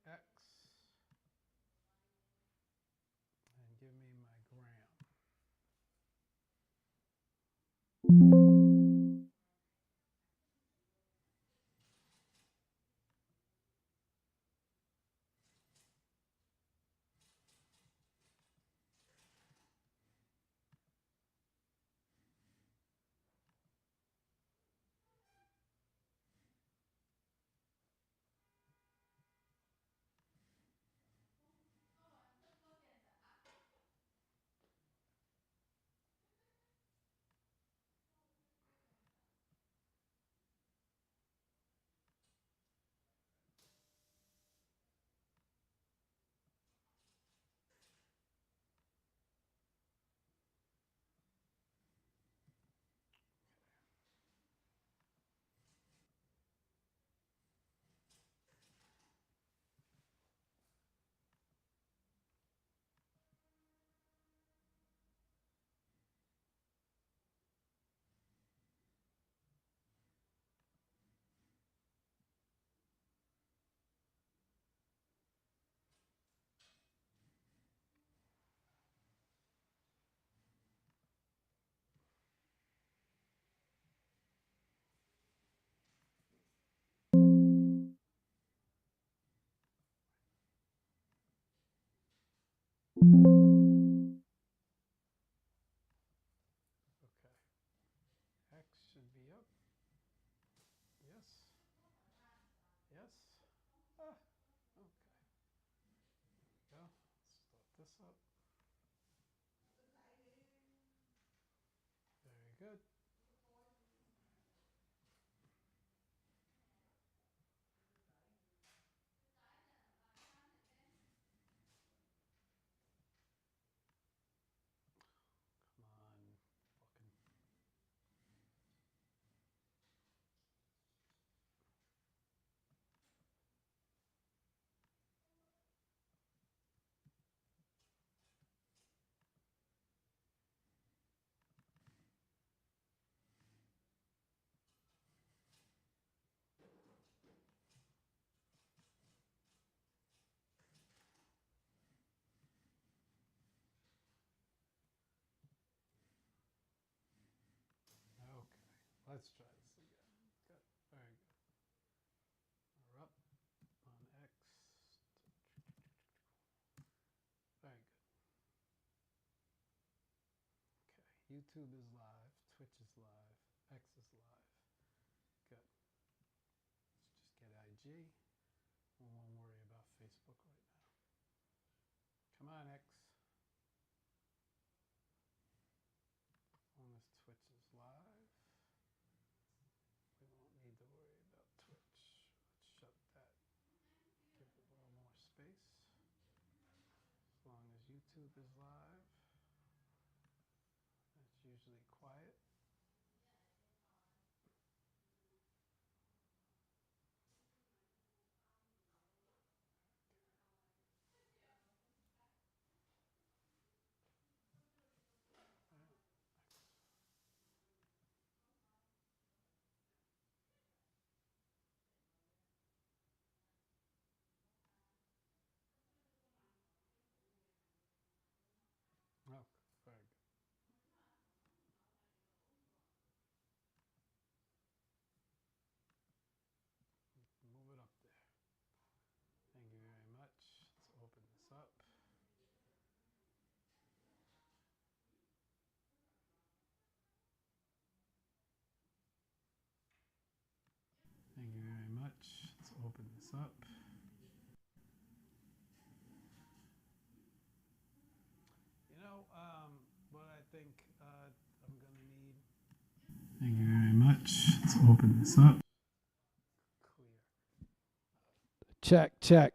X and give me my gram. Okay. X should be up. Yes. Yes. Ah, okay. There we go. Let's start this up. Very good. Come on. Fucking. Okay. Let's try this again. Good. Very good. We're up on X. Very good. Okay. YouTube is live. Twitch is live. X is live. Good. Let's just get IG. We won't worry about Facebook right now. Come on, X. As long as Twitch is live, we won't need to worry about Twitch. Let's shut that. Give it a little more space. As long as YouTube is live, it's usually quiet. Oh, very good. Move it up there. Thank you very much. Let's open this up. Thank you very much. Let's open this up. You know, what I think I'm going to need. Thank you very much. Let's open this up. Clear. Check, check.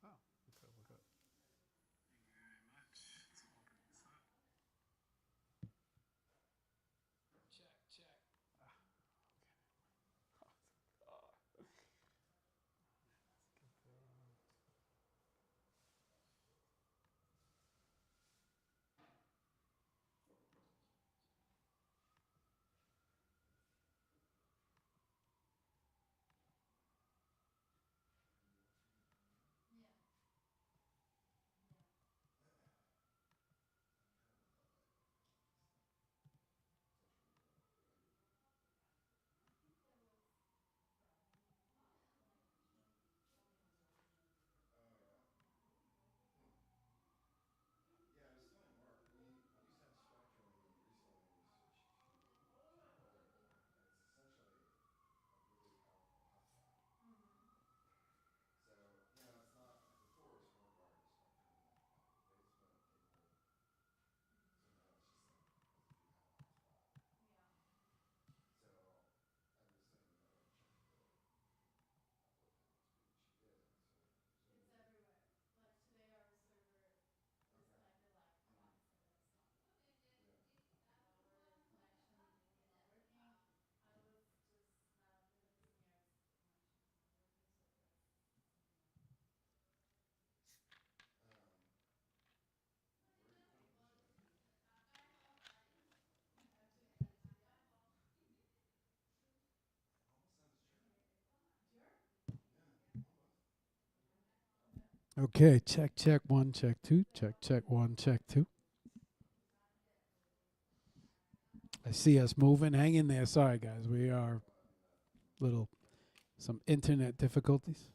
Oh, okay, we're good. Thank you very much. Let's open this up. Check, check. Ah, okay. Oh, let's get the. Okay, check, check, one, check, two, check, check, one, check, two. I see us moving. Hang in there. Sorry, guys. We are little, some internet difficulties.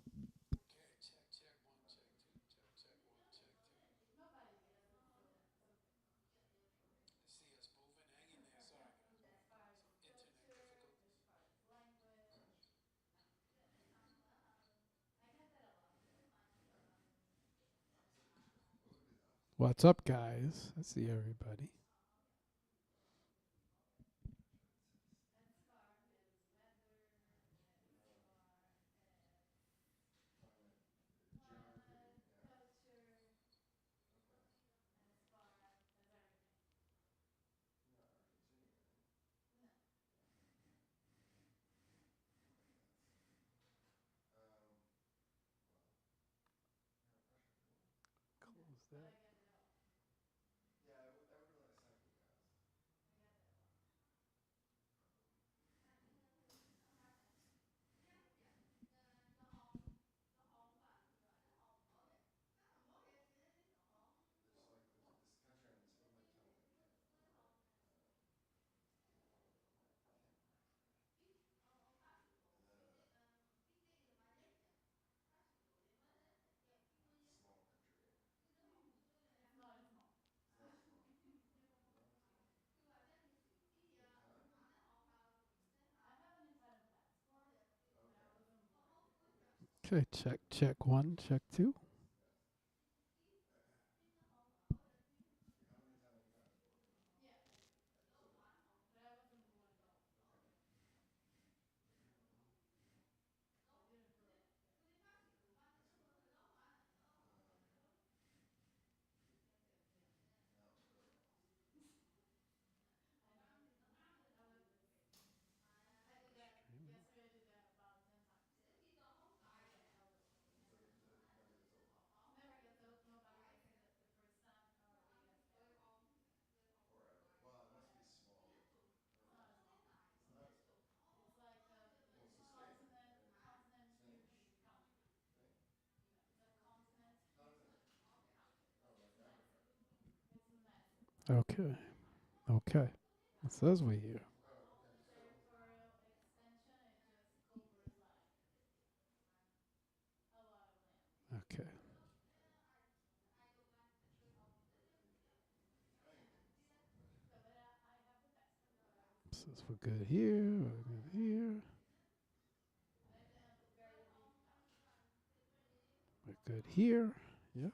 What's up, guys? I see everybody. Close that. Okay, check, check, one, check, two. Okay, okay. It says we here. Okay. Says we're good here. We're good here. We're good here. Yeah.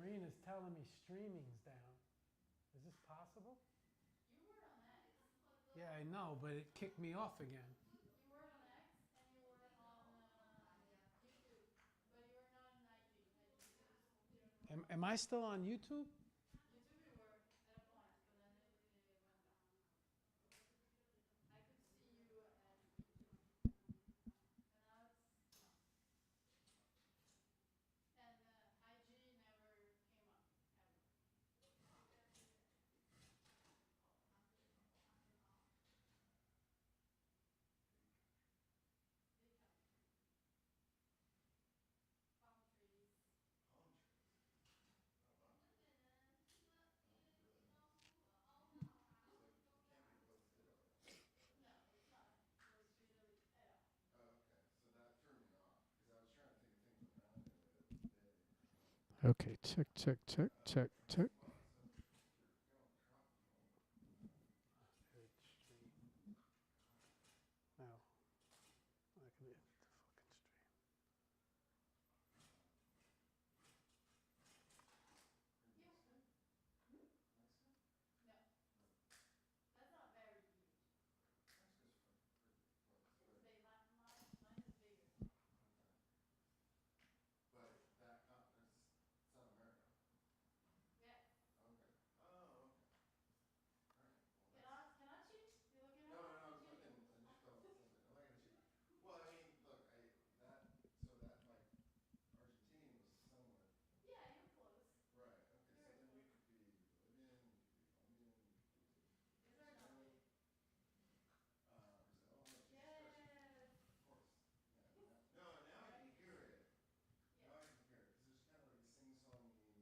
Karina's telling me streaming's down. Is this possible? Yeah, I know, but it kicked me off again. Am I still on YouTube? Okay, check, check, check, check, check. No, I can hit the fucking stream.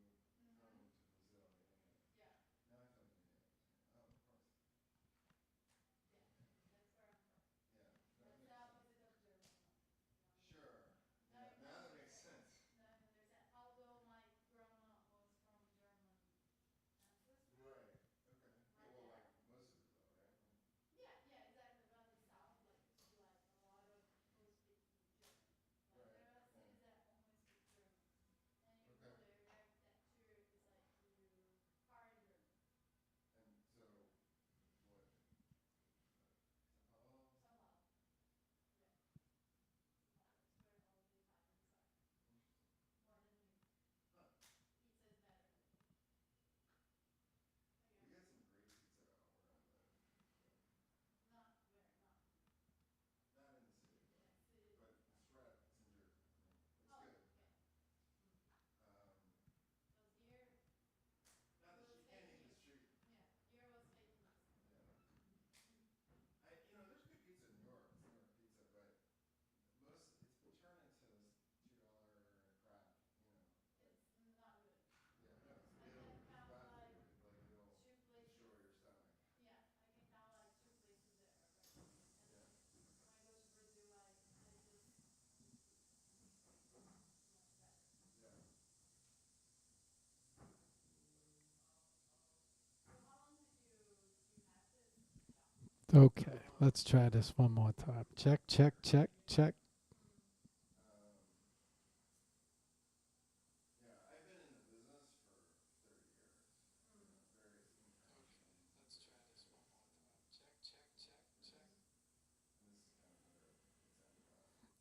Okay, let's try this one more time. Check, check, check, check.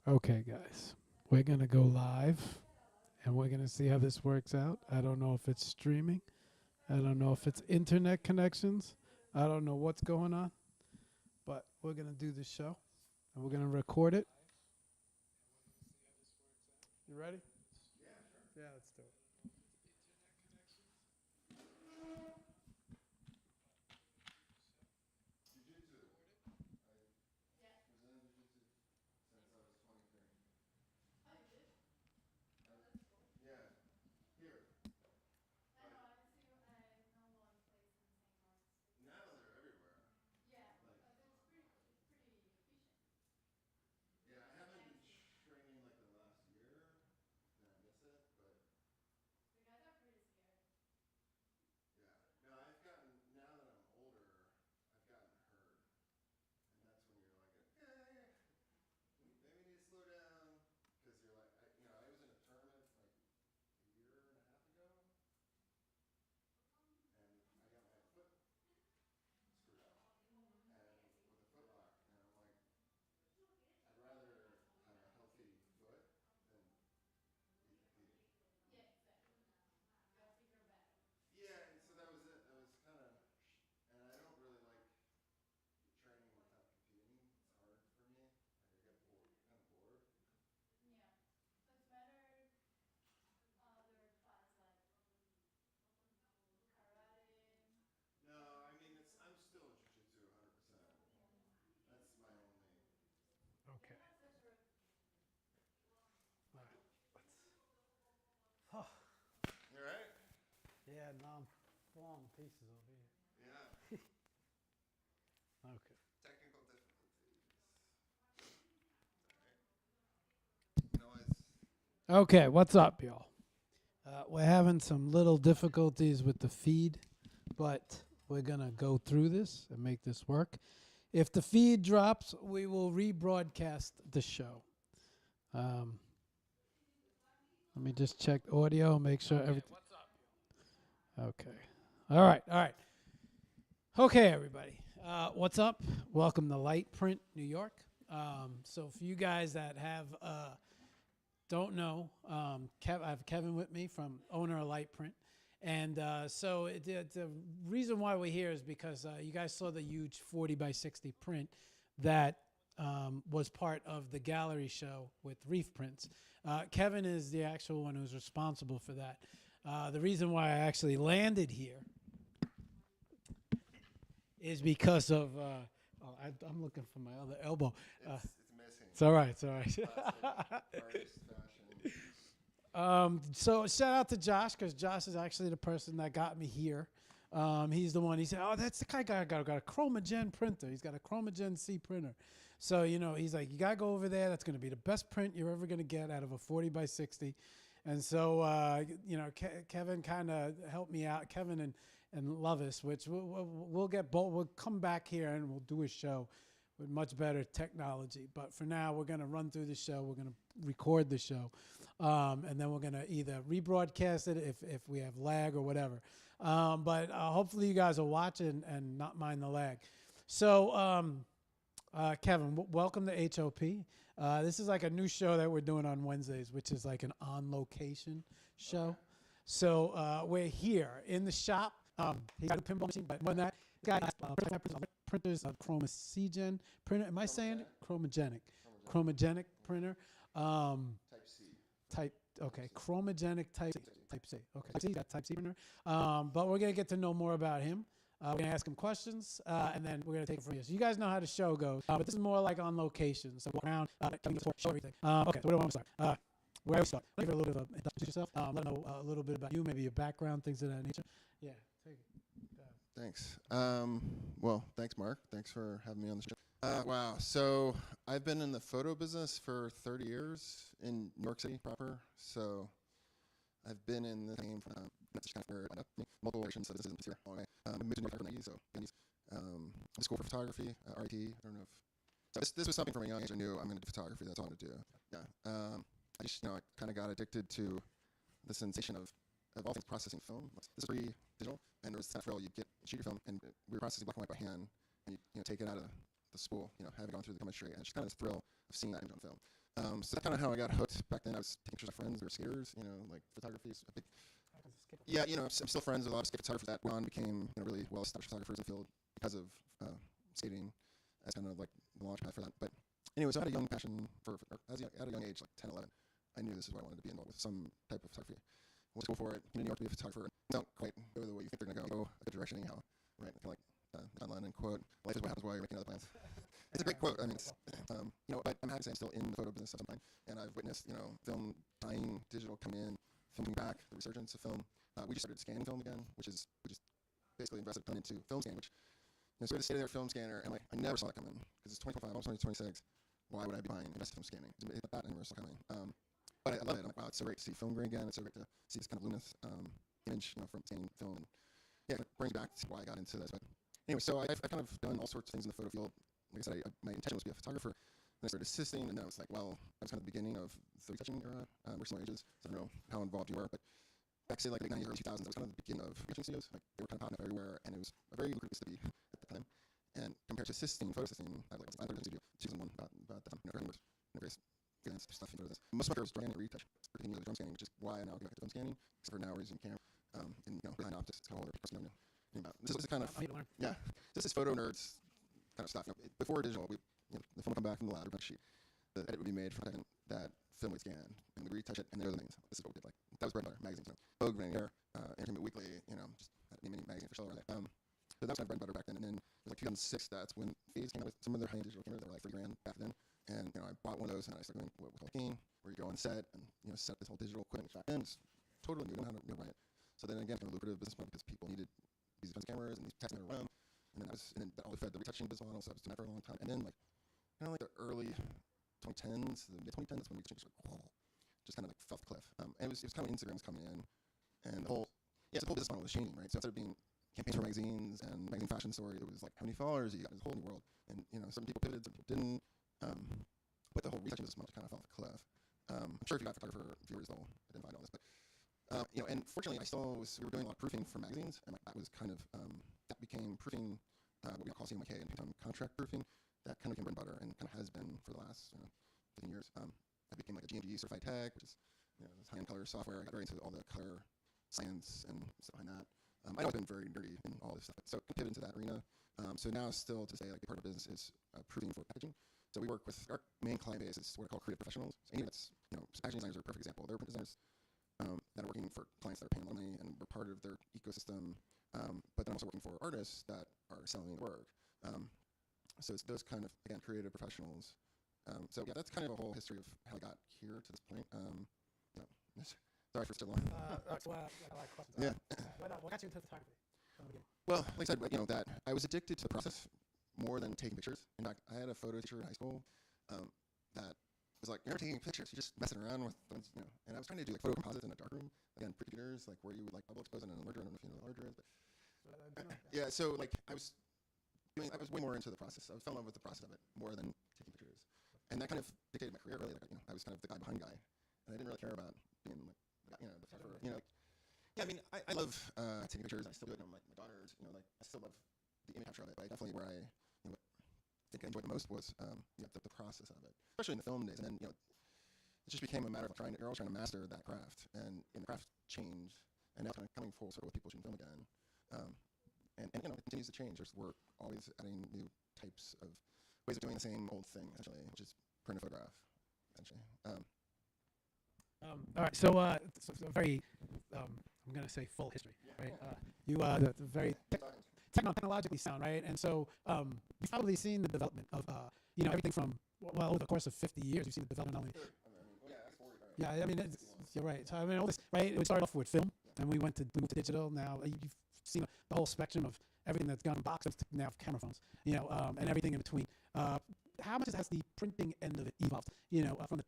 Okay, guys, we're going to go live and we're going to see how this works out. I don't know if it's streaming. I don't know if it's internet connections. I don't know what's going on, but we're going to do the show and we're going to record it. You ready? Yeah, let's do it. Okay. All right. Oh, You all right? yeah, no, I'm falling to pieces over here. Yeah. Okay. Technical difficulties. All right. Noise. Okay, what's up, y'all? We're having some little difficulties with the feed, but we're going to go through this and make this work. If the feed drops, we will rebroadcast the show. Let me just check audio, make sure everything. What's up? Okay. All right. Okay, everybody. What's up? Welcome to LightPrint, New York. So for you guys that have don't know, I have Kevin with me, from owner of LightPrint. And so the reason why we're here is because you guys saw the huge 40 by 60 print that was part of the gallery show with Reef Prints. Kevin is the actual one who's responsible for that. The reason why I actually landed here is because of, I'm looking for my other elbow. It's missing. It's all right. So shout out to Josh, because Josh is actually the person that got me here. He's the one. He said, "Oh, that's the guy got a Chromagen printer. He's got a Chromagen C printer." So he's like, "You gotta go over there. That's gonna be the best print you're ever gonna get out of a 40 by 60." And so Kevin kind of helped me out. Kevin and Lovis, which we'll get both. We'll come back here and we'll do a show with much better technology. But for now, we're going to run through the show. We're going to record the show. And then we're going to either rebroadcast it if we have lag or whatever. But hopefully you guys will watch it and not mind the lag. So, Kevin, welcome to HOP. This is like a new show that we're doing on Wednesdays, which is like an on-location show. Okay. So we're here in the shop. He got a pinball machine, but more than that, guy printers, Chromagen printer. Am I saying it? Chromagenic printer. Type C. Okay. Chromagenic type C. Okay. He's got type C printer. But we're gonna get to know more about him. We're gonna ask him questions, and then we're gonna take it from here. So you guys know how the show goes, but this is more like on location. So walk around, show everything. Okay. So where do I want to start? Where do we start? Give a little bit of introduce yourself. Let them know a little bit about you, maybe your background, things of that nature. Yeah. Take it. Thanks. Well, thanks, Mark. Thanks for having me on the show. Wow. So I've been in the photo business for 30 years in New York City proper. So I've been in the game for multiple iterations. So this isn't here all the way. I moved to New York in the 90s, so school for photography, RIT. I don't know if so this was something from a young age. I knew I'm going to do photography. That's all I'm going to do. Yeah. I just I kind of got addicted to the sensation of all things processing film. This is pre-digital, and there was that thrill. You'd shoot your film, and we were processing black and white by hand, and you take it out of the spool, having gone through the chemistry, and it's just kind of this thrill of seeing that image on film. So that's kind of how I got hooked. Back then, I was taking pictures of friends. We were skaters, like photography is a big. Yeah, I'm still friends with a lot of skate photographers that went on, became really well-established photographers in the field because of skating as kind of like the launch pad for that. But anyways, I had a young passion at a young age, like 10, 11. I knew this is what I wanted to be involved with, some type of photography. Went to school for it, in New York to be a photographer. Don't quite go the way you think they're going to go a good direction anyhow, right? Kind of like John Lennon quote, "Life is what happens while you're making other plans." It's a great quote. I mean, but I'm happy to say I'm still in the photo business of some kind, and I've witnessed, film dying, digital coming in, film coming back, the resurgence of film. We just started scanning film again, which is basically invested ton into film scan, which, so we had a state-of-the-art film scanner, and I never saw it coming, because it's 25, almost 26. Why would I be buying invested film scanning? It's that and never saw coming. But I love it. I'm like, wow, it's so great to see film grain again. It's so great to see this kind of luminous image, from scanning film. And yeah, it brings me back to why I got into this. But anyway, so I've kind of done all sorts of things in the photo field. Like I said, my intention was to be a photographer. Then I started assisting, and then I was like, well, that was kind of the beginning of the retouching era. We're similar ages, so I don't know how involved you were, but back say like the 90s, early 2000s, that was kind of the beginning of retouching studios. Like they were kind of popping up everywhere, and it was a very lucrative to be at the time. And compared to photo assisting, I learned to do 2001 about that time. Everything was various freelance stuff into this. Most of my career was drum scanning and retouch, particularly the drum scanning, which is why I now go back to film scanning. Except for now we're using camera, and behind optics, it's a whole other person about. This is kind of this is photo nerds kind of stuff. Before digital, the film would come back from the lab, a bunch of sheet. The edit would be made from that film would scan, and we'd retouch it, and there were the things. This is what we did. Like that was bread and butter. Magazines, Vogue, Vanity Fair, Entertainment Weekly, just many magazines for sale around there. So that was my bread and butter back then. And then it was like 2006. That's when Phase came out with some of their high-end digital cameras that were like $30,000 back then. And I bought one of those, and I started doing what we call keying, where you go on set and set this whole digital equipment. Back then, it's totally new. I don't know how to buy it. So then again, kind of lucrative business model because people needed these defense cameras and these testing around. And then that all fed the retouching business model. So I was doing that for a long time. And then kind of like the early 2010s, the mid 2010s, when we just kind of like fell off the cliff. And it was kind of when Instagram was coming in. And the whole business model was changing, right? So instead of being campaigns for magazines and magazine fashion story, it was like how many followers you got. It was a whole new world. And some people pivoted, some people didn't. But the whole research business model kind of fell off the cliff. I'm sure if you got photographer viewers, they'll identify all this. But and fortunately, we were doing a lot of proofing for magazines, and that was kind of that became proofing, what we call CMYK and contract proofing. That kind of became bread and butter, and kind of has been for the last 15 years. That became like a GMG certified tag, which is this high-end color software. I got very into all the color science and stuff behind that. I've always been very nerdy in all this stuff, so I pivoted into that arena. So now, still to say, like, part of the business is proofing for packaging. So we work with our main client base is what I call creative professionals. So any that's packaging designers are a perfect example. They're print designers that are working for clients that are paying a lot of money, and we're part of their ecosystem. But then also working for artists that are selling the work. So it's those kind of, again, creative professionals. So yeah, that's kind of a whole history of how I got here to this point. Sorry for still long. So I got a lot of questions. Yeah. What got you into photography from the beginning? Well, like I said, that I was addicted to the process more than taking pictures. In fact, I had a photo teacher in high school that was like, "You're never taking pictures. You're just messing around with things, And I was trying to do like photo composites in a darkroom, again, pre-computers, like where you would like bubble expose in an enlarger. I don't know if you know what an enlarger is, but yeah. So like I was way more into the process. I fell in love with the process of it more than taking pictures, and that kind of dictated my career. Really, like I was kind of the guy behind guy, and I didn't really care about being like the photographer. Yeah, I mean, I love taking pictures. I still do it. My daughters, like I still love the image capture of it. But definitely where I think I enjoyed the most was the process of it, especially in the film days. And then it just became a matter of you're always trying to master that craft, and the craft changed, and now it's kind of coming full circle with people shooting film again. And it continues to change. We're always adding new types of ways of doing the same old thing, essentially, which is print a photograph, essentially. All right, so very, I'm going to say full history, right? The very technologically sound, right? And so you've probably seen the development of, everything from, over the course of 50 years, you've seen the development only. Yeah, I mean, you're right. So, I mean, all this, right? We started off with film, and we moved to digital. Now you've seen the whole spectrum of everything that's gone boxes to now camera phones, and everything in between. How much has the printing end of it evolved? From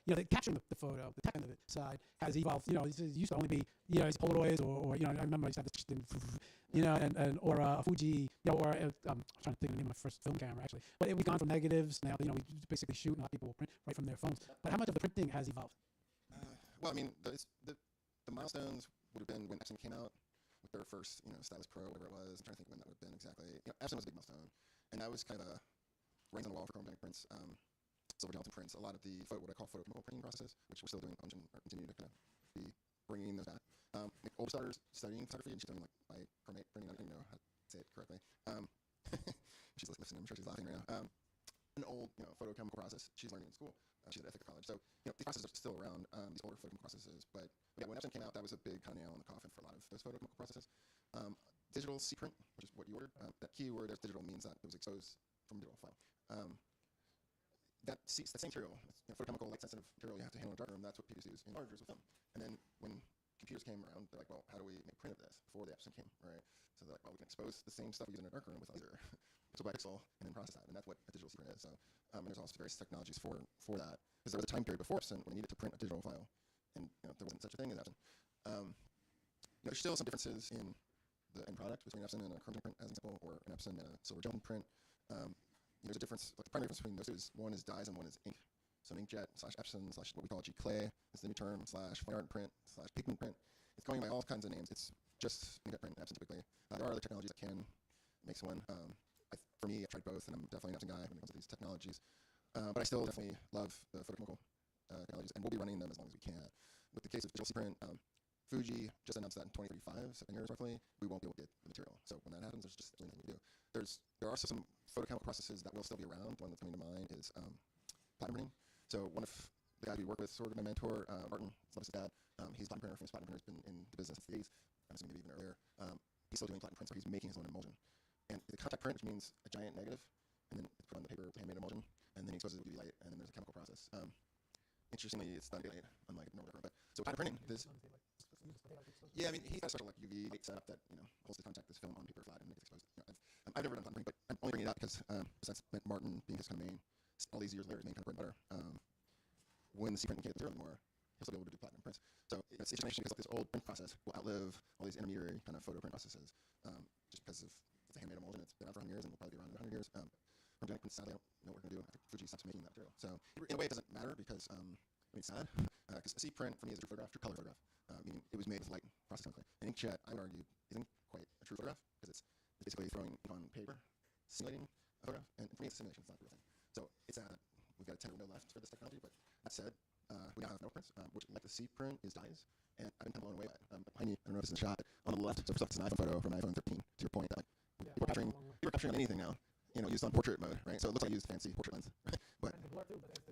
the capturing the photo, the tech end of it side has evolved. It used to only be, it's Polaroids or I remember I used to have this, or a Fuji, or I'm trying to think of the name of my first film camera actually. But we've gone from negatives now. We basically shoot, and a lot of people will print right from their phones. But how much of the printing has evolved? Well, I mean, the milestones would have been when Axon came out with their first, Stylus Pro, whatever it was. I'm trying to think when that would have been exactly. Axon was a big milestone, and that was kind of a writing on the wall for chromatic prints, silver gelatin prints. A lot of the what I call photochemical printing processes, which we're still doing, and continue to kind of be bringing those back. Older starters studying photography, and she's doing by chromate printing. I don't even know how to say it correctly. She's listening. I'm sure she's laughing right now. An old, photochemical process she's learning in school. She's at Ethical College. So, these processes are still around, these older photochemical processes. But yeah, when Epson came out, that was a big kind of nail in the coffin for a lot of those photochemical processes. Digital C-print, which is what you ordered, that keyword as digital means that it was exposed from a digital file. That same material, photochemical, light-sensitive material you have to handle in a darkroom, that's what people use in enlargers with them. And then when computers came around, they're like, well, how do we make print of this before the Epson came, right? So they're like, well, we can expose the same stuff we use in a darkroom with a laser, pixel by pixel, and then process that. And that's what a digital C-print is. So there's also various technologies for that. Because there was a time period before Epson when you needed to print a digital file, and there wasn't such a thing as Epson. There's still some differences in the end product between Epson and a chromatic print, as an example, or an Epson and a silver gelatin print. There's a difference. Like the primary difference between those two is one is dyes and one is ink. So inkjet / Epson / what we call G-clay is the new term / fine art print / pigment print. It's going by all kinds of names. It's just inkjet print and Epson typically. There are other technologies that can make one. For me, I've tried both, and I'm definitely an Epson guy when it comes to these technologies. But I still definitely love the photochemical technologies, and we'll be running them as long as we can. With the case of digital C-print, Fuji just announced that in 2035, 7 years roughly, we won't be able to get the material. So when that happens, there's just nothing we do. There are also some photochemical processes that will still be around. One that's coming to mind is platinum printing. So one of the guys we work with, sort of my mentor, Martin, Lovis' dad, he's a platinum printer. Famous platinum printer, has been in the business since the 80s. I'm assuming maybe even earlier. He's still doing platinum prints, so he's making his own emulsion. And the contact print, which means a giant negative, and then it's put on the paper with handmade emulsion, and then he exposes it with UV light, and then there's a chemical process. Interestingly, it's not light, unlike normal darkroom. But so platinum printing, yeah, I mean, he's got a special UV light setup that holds the contact this film on paper flat and makes it exposed. I've never done platinum print, but I'm only bringing it up because besides Martin being his kind of main, all these years later, his main kind of bread and butter. When the C-print can't get material anymore, he'll still be able to do platinum prints. So it's interesting because like this old print process will outlive all these intermediary kind of photo print processes, just because of it's a handmade emulsion. It's been around for 100 years and will probably be around in 100 years. From doing print, sadly, I don't know what we're going to do after Fuji stops making that material. So in a way, it doesn't matter because I mean, it's sad because a C print for me is a true photograph, true color photograph, meaning it was made with light processing. An inkjet, I would argue, isn't quite a true photograph because it's basically throwing ink on paper, simulating a photograph, and for me, it's a simulation. It's not a real thing. So it's sad that we've got a 10 window left for this technology, but that said, we now have no prints, which like the C print is dyes, and I've been kind of blown away by it. Behind me, I don't know if this is a shot, on the left, so first off, it's an iPhone photo from an iPhone 13, to your point, that like, people are capturing anything now, used on portrait mode, right? So it looks like I used fancy portrait lens, but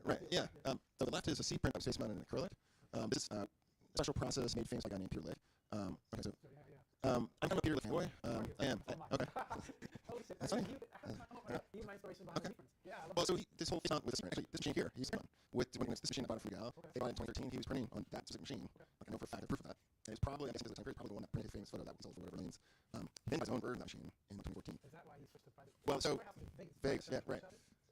right, yeah. So the left is a C print that was face mounted in acrylic. This is a special process made famous by a guy named Peter Lick. Okay, so I'm kind of a Peter Lick fanboy. I am. Okay. That's funny. He's my inspiration behind okay. Yeah, well, so this whole face mount with this actually this machine here, he's done with when this machine I bought it from Gal. They bought it in 2013. He was printing on that specific machine. Like I know for a fact, I have proof of that. And it's probably, I guess, it's probably the one that printed his famous photo that we sold for whatever millions. Then by his own version of that machine in 2014. Is that why you switched to private? Well, so Vegas, yeah, right.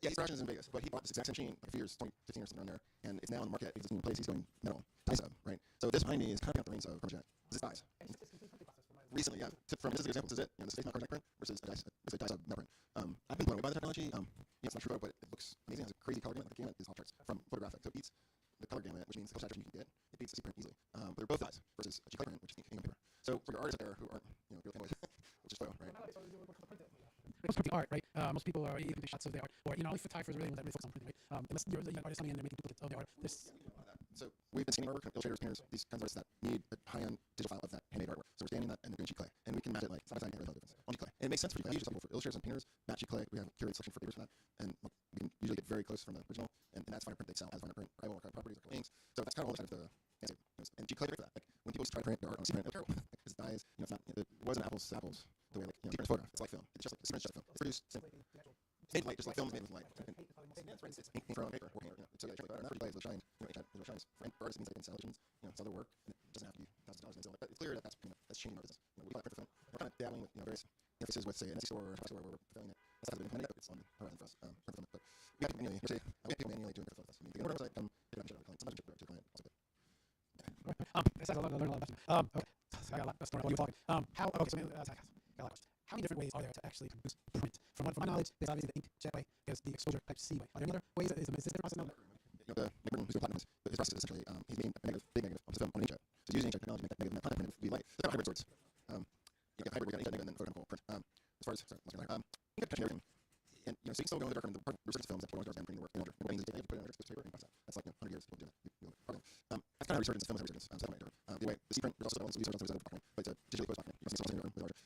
Yeah, he's production is in Vegas, but he bought this exact same machine like a few years, 15 years around there, and it's now on the market. It's in place. He's going metal, dye sub, right? So this behind me is kind of out the range of Permajet. This is dyes. Recently, yeah. From this is the example. This is it. This is face mount print versus a dye sub metal print. I've been blown away by the technology. It's not true, but it looks amazing. It has a crazy color gamut. The gamut is off charts from photographic, so it beats the color gamut, which means the color saturation you can get. It beats the C print easily. But they're both dyes versus a G print, which is ink on paper. So for your artists out there who aren't, real fanboys, which is photo, right? Most of the art, right? Most people are either shots of their art, or only photographers really ones that really focus on printing, right? Unless you're an artist coming in and making duplicates of the art. So we've been scanning our work, illustrators, painters, these kinds of artists that need a high-end digital file of that handmade artwork. So we're scanning that and then doing G clay, and we can match it like side by side and really tell the difference on G clay. And it makes sense for G clay. I use example for illustrators and painters, match G clay. We have a curated selection for papers for that, and we can usually get very close from the original, and that's finer print. They sell as finer print, rival properties, or inks. So that's kind of all the side of the and G clay for that. Like when people try to print their art on C print, it's terrible. It's dyes. It's not. It wasn't apples to apples the way G print's photograph. It's like film. It's just like C print's just film. It's produced made light, just like film is made with light. Yeah, that's right. It's ink from paper or paint. So yeah, and that's what G clay is. It shines. For artists, it means they can sell legends. It's other work. And it doesn't have to be thousands of dollars. But it's clear that that's changing our business. We call it print for film. We're kind of dabbling with various interfaces with say an NYC store or a store where we're fulfilling it. That's how it's implemented. It's on the horizon for us. But we have to manually. We have people manually doing it for us. I mean, they go to our website, come get it on sometimes to the client. Also good. This has a lot to learn a lot about. Okay. So I got a lot of story while you were talking. How many different ways are there to actually produce print? From my knowledge, there's obviously the inkjet way, there's the exposure type C way. Are there any other ways? Is this different process? The who's doing platinum, his process is essentially he's making a big negative on his film on an inkjet. So he's using inkjet technology to make that negative and that platinum print be light. So hybrid sorts. You get hybrid, we got inkjet negative and then photochemical print. As far as inkjet catching everything. And so you can still go in the dark room. The research films that people always are printing the work in order. And what means is you put it in order to paper and process. That's like 100 years people do that. That's kind of resurgence. Film is resurgence. So the way the C print, there's also ones research on the document, but it's a digitally closed document. You can see it's also in the dark.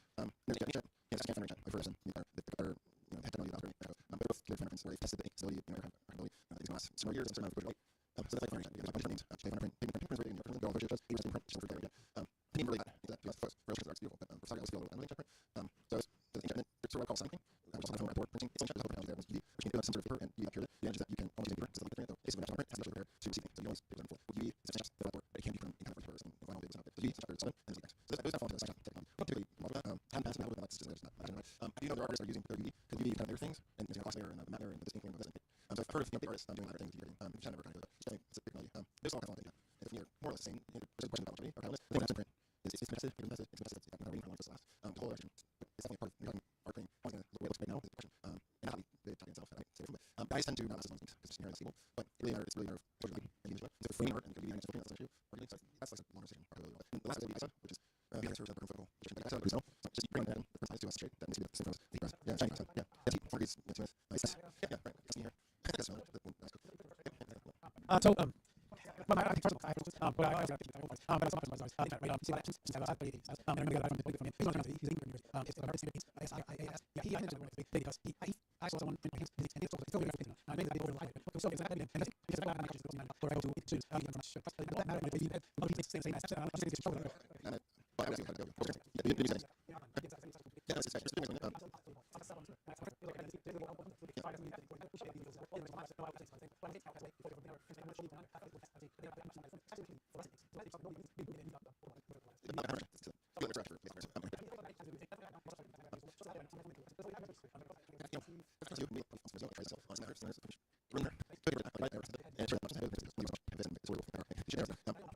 There's inkjet. Yeah, that's scan inkjet. I've heard of some. They're had technology about it. But both give fingerprints where they've tested the ink stability, reliability. These can last several years and certain amount of light. So that's like fingerprint. There's a bunch of names. Fingerprint, pigment rating, they're all very just. Paper print, just for inkjet. Didn't even really that to us close. For illustrations, it's beautiful, but for starting, I was feeling a little inkjet print. So it's the inkjet. It's sort of what I call something. Which also have a board printing. It's inkjet. There's a technology there. It's UV, which means some sort of paper and UV capture it. The advantage is that you can almost use paper instead of paper. Though basically, when print, it has to prepare to receive things. So you always paper full. With UV, it's just the board, but it can be printed in kind of papers and vinyl papers. So UV, it's not 7, and it's like so those fall into the section technology. What typically model that haven't passed now with like just not generally. I do know there are artists that are using their UV because UV can have other things and there's a cost layer and a matte layer and this ink layer and this ink. So I've heard of the artists doing other things with UV rating. Which I never kind of do. It's a big technology. There's all kinds of things. And if you're more or less the same, there's a question about longevity or how long the thing that's in print is it's invested, it's not waiting for long to last. The whole election is definitely a part of regarding art printing. The way it looks right now is the question. And not how the technology itself, I might say from it. Guys tend to not last as long as because it's just inherently stable. But it really matters, it's really matters for like and so for framing art and UV rating that's an issue. So that's like a longer decision. The last is the ISO, which is behind the vertical focal, which is like ISO, so just bring that in, the print size to us straight. That needs to be the same as the press. Yeah, shiny ISO. Yeah, that's heat. 4 degrees. Yeah, right. That's in here. That's smell it. Well, I think first of all, but I always got to but I was talking about right, see what actions, since I was and I'm going to get that from the point from him. He's on he's in years. It's the artist things. Yeah, he I didn't know because I saw someone print my hands, and it's still very interesting. I made that over the life, but still exactly, and because I got or I go to choose how you can from that matter, but you had a lot of things same as I don't think it's trouble. And I was going to go. Yeah,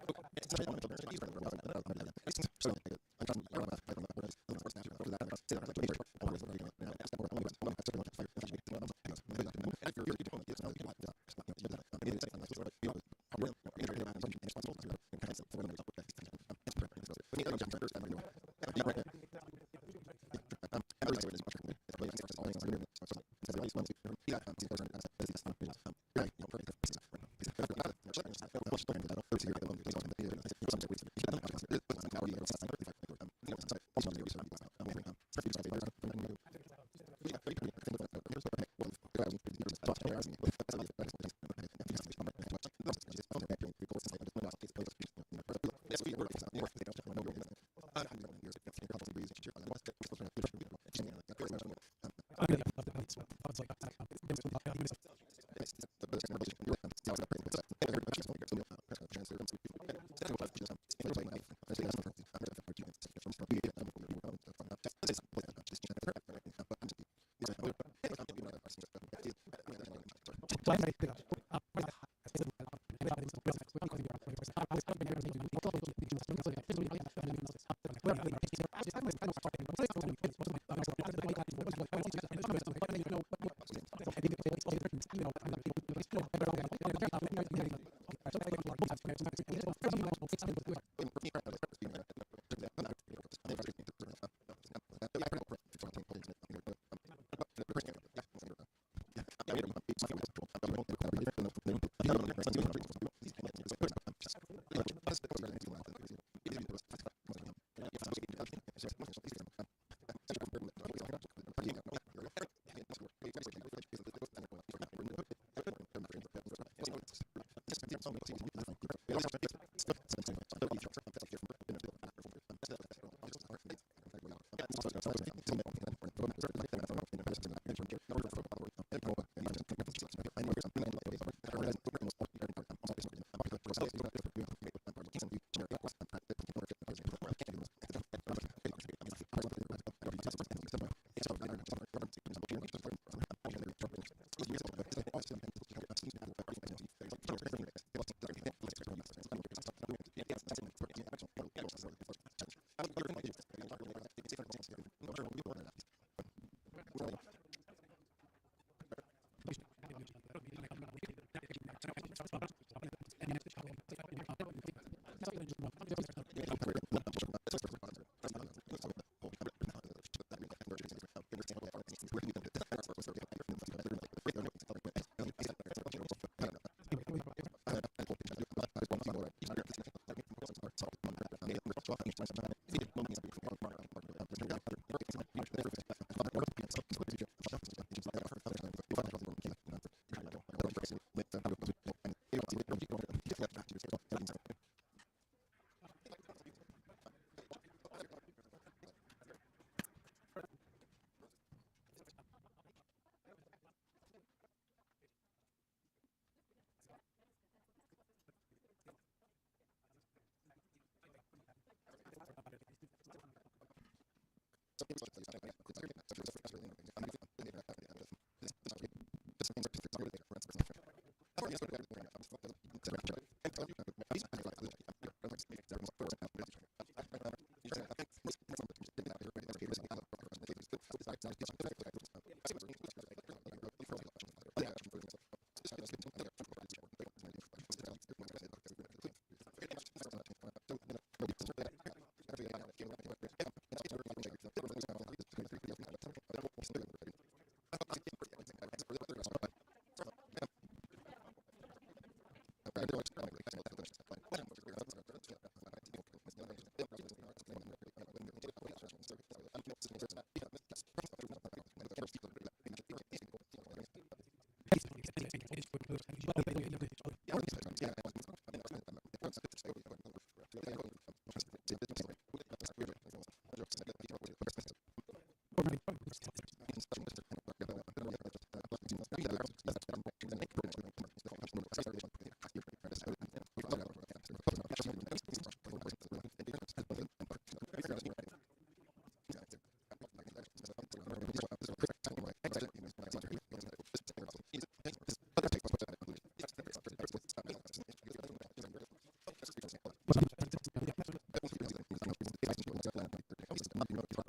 Thank you.